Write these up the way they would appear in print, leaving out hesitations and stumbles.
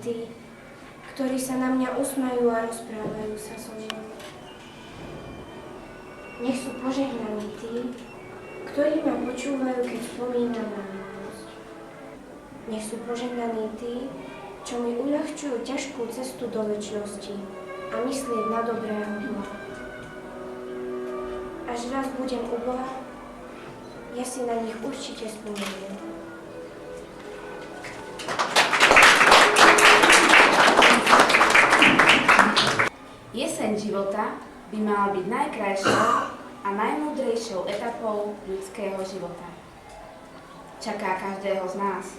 tí, ktorí sa na mňa usmajú a rozprávajú sa so mnou. Nech sú požehnaní tí, ktorí ma počúvajú, keď spomínam na minulosť. Nech sú požehnaní tí, čo mi uľahčujú ťažkú cestu do večnosti a myslieť na dobrého Boha. Až raz budem u Boha, ja si na nich určite spomeniem. Jeseň života by mala byť najkrajšou a najmúdrejšou etapou ľudského života. Čaká každého z nás.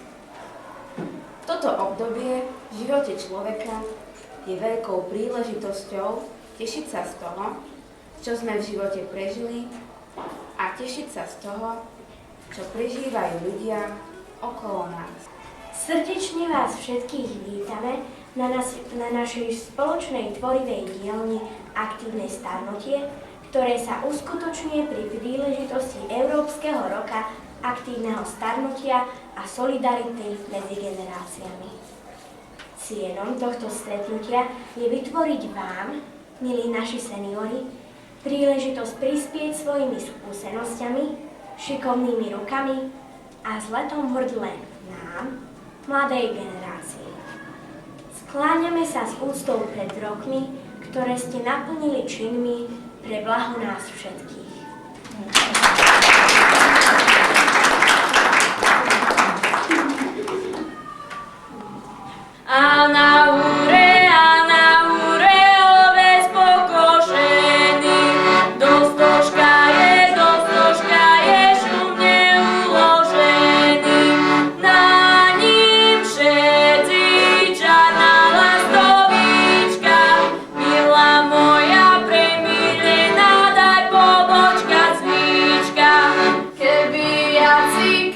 Toto obdobie v živote človeka je veľkou príležitosťou tešiť sa z toho, čo sme v živote prežili, a tešiť sa z toho, čo prežívajú ľudia okolo nás. Srdečne vás všetkých vítame na našej spoločnej tvorivej dielni Aktívne starnutie, ktoré sa uskutočňuje pri príležitosti Európskeho roka aktívneho starnutia a solidarity medzi generáciami. Cieľom tohto stretnutia je vytvoriť vám, milí naši seniori, príležitosť prispieť svojimi skúsenosťami, šikovnými rukami a zlatom hrdle nám, mladej generácii. Skláňame sa s úctou pred rokmi, ktoré ste naplnili činmi pre blaho nás všetkých. A na húre, oves pokošený, do stožka je šumne uložený. Na ním všetci čarná lastovička, milá moja premilená, daj pobočka cvička. Keby jaci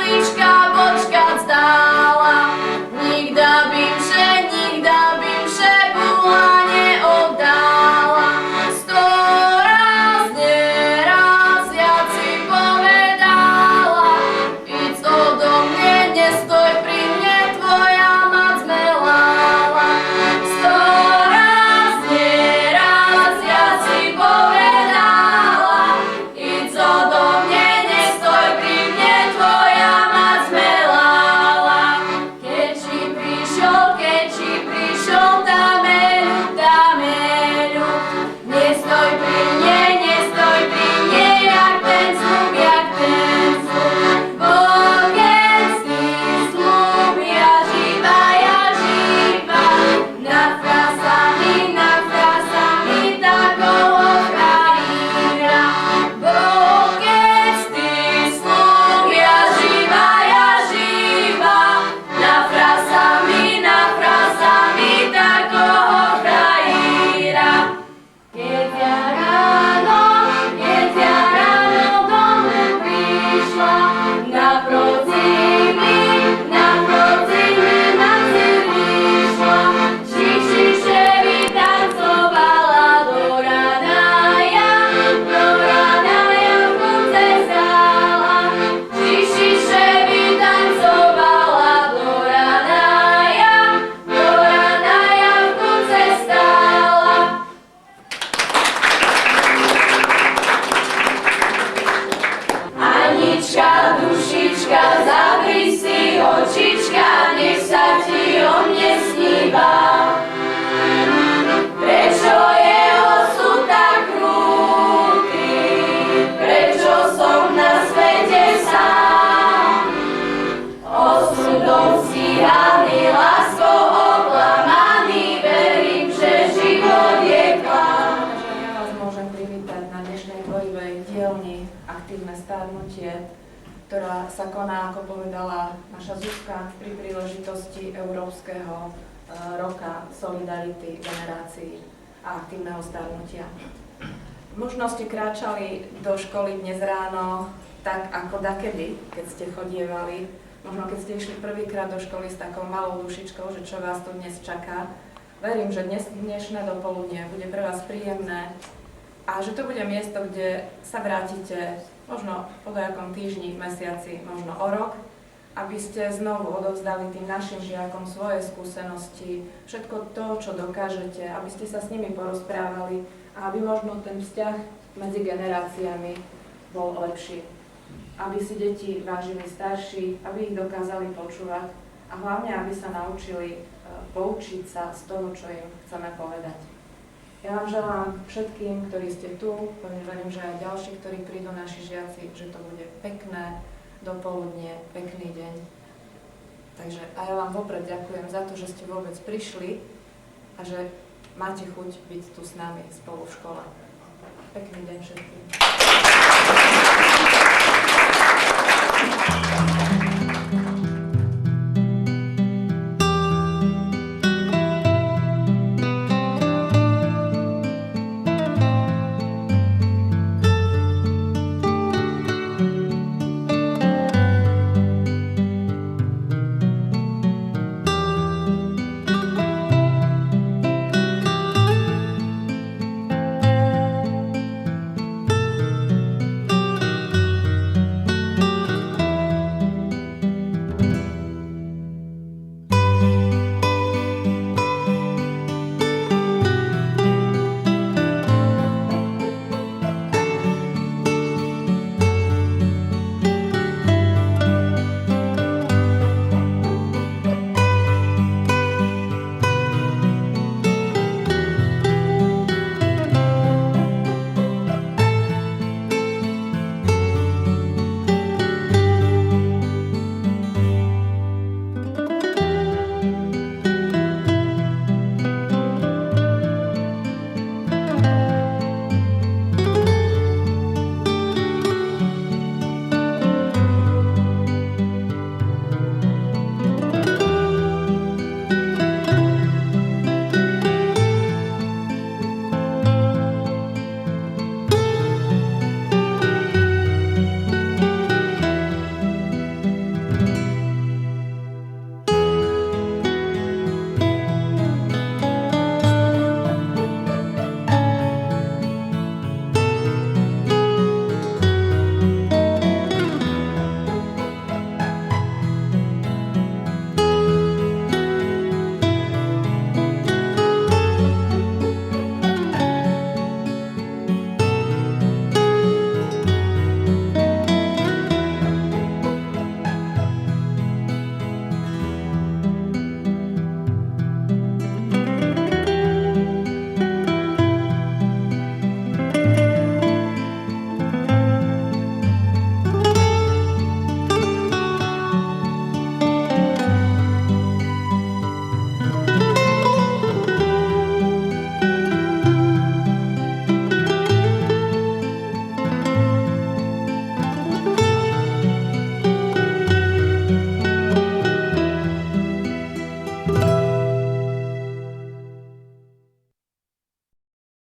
lička bočka stála, nikda bym vše bola neoddala. Neraz ja si povedala, ic odo mne, nestoj pri mne, tvoja mac zmelala. Neraz ja si povedala, ic odo mne, nestoj pri mne, tvoja mac zmelala. Keď si prišiel tameľu, nestoj pri mne, jak ten slub. Bo keď slub, ja živa, nad frasami takého krajína. Bo keď slub, ja živa, nad frasami takého krajína. Keď ja ráno domu prišla, naproti mi Nancy vyšla. Šiše vytancovala do rana ja v kunce stála. Šiše vytancovala do rana ja v kunce stála. Anička, dušička, zavri si očička, nech sa ti o mne sníva. Prečo je osud tak krutý, prečo som na svete sám? Osudom stíhaný, láskou oklamaný, verím, že život je klám. Ja vás môžem privítať na dnešnej tvorivej dielni Aktívne starnutie, ktorá sa koná, ako povedala naša Zuzka, pri príležitosti Európskeho roka solidarity generácií a aktívneho starnutia. Možno ste kráčali do školy dnes ráno tak ako dakedy, keď ste chodievali. Možno keď ste išli prvýkrát do školy s takou malou dušičkou, že čo vás tu dnes čaká. Verím, že dnešné dopoludnie bude pre vás príjemné a že to bude miesto, kde sa vrátite možno po nejakom týždni, mesiaci, možno o rok aby ste znovu odovzdali tým našim žiakom svoje skúsenosti, všetko to, čo dokážete, aby ste sa s nimi porozprávali a aby možno ten vzťah medzi generáciami bol lepší. Aby si deti vážili starší, aby ich dokázali počúvať a hlavne, aby sa naučili poučiť sa z toho, čo im chceme povedať. Ja vám želám všetkým, ktorí ste tu, pevne verím, že aj ďalší, ktorí prídu naši žiaci, že to bude pekné dopoludnie, pekný deň. Takže aj ja vám vopred ďakujem za to, že ste vôbec prišli a že máte chuť byť tu s nami spolu v škole. Pekný deň všetkým.